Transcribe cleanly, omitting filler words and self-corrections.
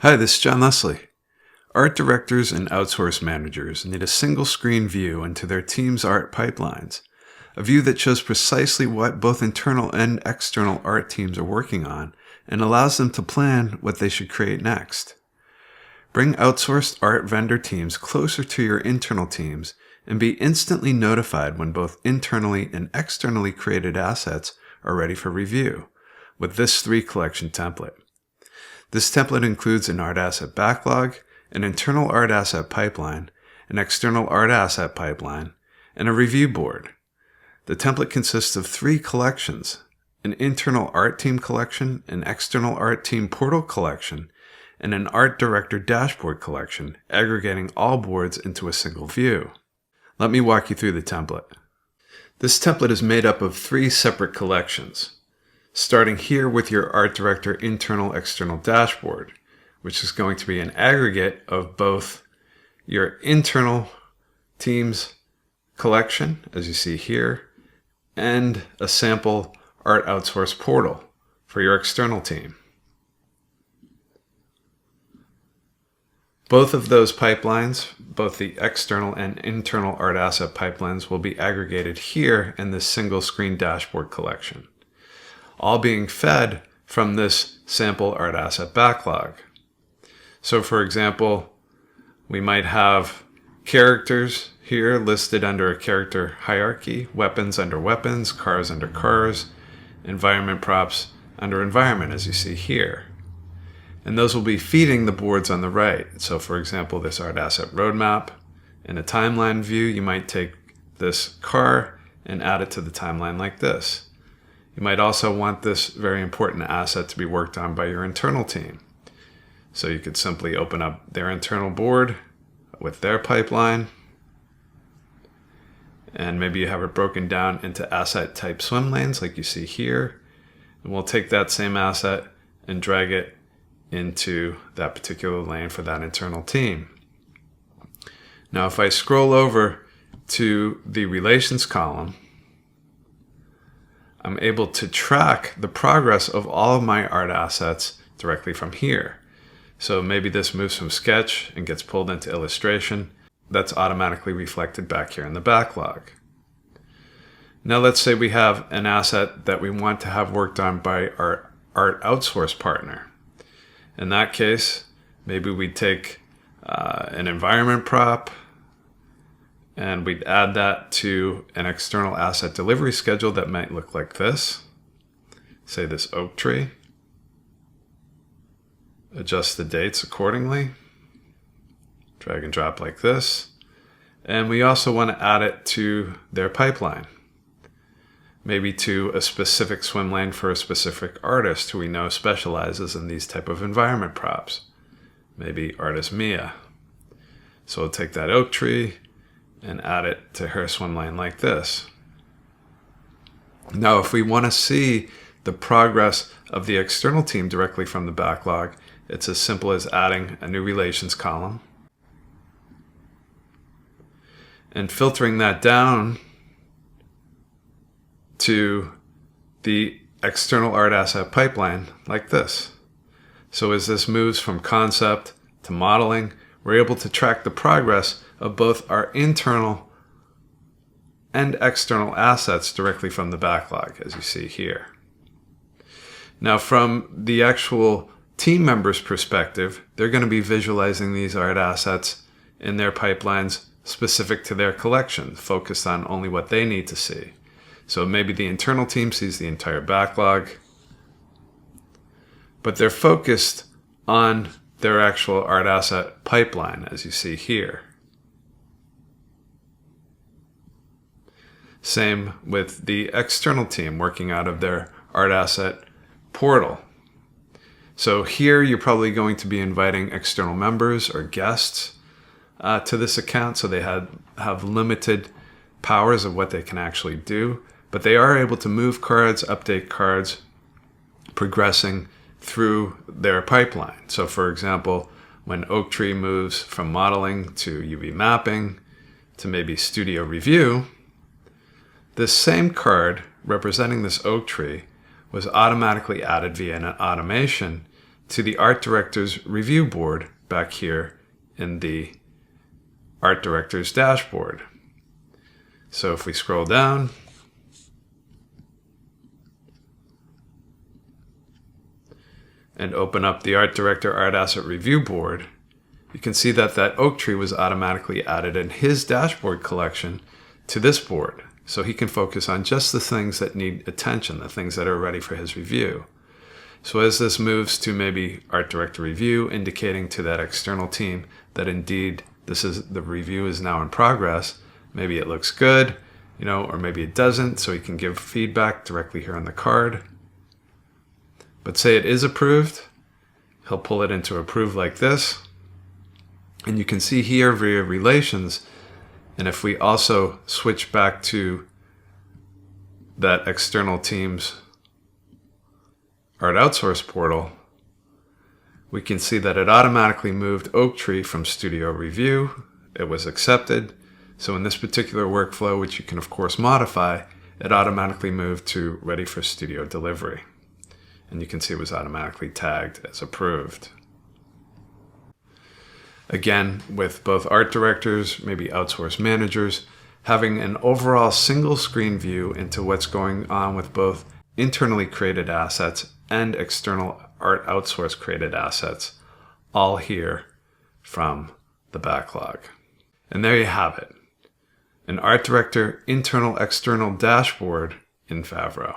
Hi, this is John Leslie. Art directors and outsource managers need a single screen view into their team's art pipelines, a view that shows precisely what both internal and external art teams are working on and allows them to plan what they should create next. Bring outsourced art vendor teams closer to your internal teams and be instantly notified when both internally and externally created assets are ready for review with this 3-collection template. This template includes an art asset backlog, an internal art asset pipeline, an external art asset pipeline, and a review board. The template consists of 3 collections: an internal art team collection, an external art team portal collection, and an art director dashboard collection, aggregating all boards into a single view. Let me walk you through the template. This template is made up of 3 separate collections, starting here with your art director internal-external dashboard, which is going to be an aggregate of both your internal teams collection, as you see here, and a sample art outsource portal for your external team. Both of those pipelines, both the external and internal art asset pipelines, will be aggregated here in this single screen dashboard collection, all being fed from this sample art asset backlog. So for example, we might have characters here listed under a character hierarchy, weapons under weapons, cars under cars, environment props under environment, as you see here. And those will be feeding the boards on the right. So for example, this art asset roadmap. In a timeline view, you might take this car and add it to the timeline like this. You might also want this very important asset to be worked on by your internal team. So you could simply open up their internal board with their pipeline, and maybe you have it broken down into asset type swim lanes like you see here. And we'll take that same asset and drag it into that particular lane for that internal team. Now if I scroll over to the relations column, I'm able to track the progress of all of my art assets directly from here. So maybe this moves from sketch and gets pulled into illustration. That's automatically reflected back here in the backlog. Now let's say we have an asset that we want to have worked on by our art outsource partner. In that case, maybe we'd take an environment prop and we'd add that to an external asset delivery schedule that might look like this. Say this oak tree. Adjust the dates accordingly. Drag and drop like this. And we also want to add it to their pipeline. Maybe to a specific swim lane for a specific artist who we know specializes in these type of environment props. Maybe artist Mia. So we'll take that oak tree and add it to her swim lane like this. Now if we want to see the progress of the external team directly from the backlog, it's as simple as adding a new relations column and filtering that down to the external art asset pipeline like this. So as this moves from concept to modeling, we're able to track the progress of both our internal and external assets directly from the backlog, as you see here. Now from the actual team members' perspective, they're going to be visualizing these art assets in their pipelines specific to their collection, focused on only what they need to see. So maybe the internal team sees the entire backlog, but they're focused on their actual art asset pipeline, as you see here. Same with the external team working out of their art asset portal. So here you're probably going to be inviting external members or guests to this account, so they have limited powers of what they can actually do, but they are able to move cards, update cards, progressing through their pipeline. So for example, when Oak Tree moves from modeling to UV mapping to maybe studio review, this same card representing this oak tree was automatically added via an automation to the art director's review board back here in the art director's dashboard. So if we scroll down, and open up the Art Director Art Asset Review board, you can see that that oak tree was automatically added in his dashboard collection to this board. So he can focus on just the things that need attention, the things that are ready for his review. So as this moves to maybe Art Director Review, indicating to that external team that indeed the review is now in progress, maybe it looks good, or maybe it doesn't, so he can give feedback directly here on the card. But say it is approved, he'll pull it into approved like this. And you can see here via relations, and if we also switch back to that external team's Art Outsource portal, we can see that it automatically moved Oak Tree from Studio Review. It was accepted. So in this particular workflow, which you can of course modify, it automatically moved to Ready for Studio Delivery. And you can see it was automatically tagged as approved. Again, with both art directors, maybe outsource managers, having an overall single screen view into what's going on with both internally created assets and external art outsource created assets, all here from the backlog. And there you have it, an art director internal-external dashboard in Favreau.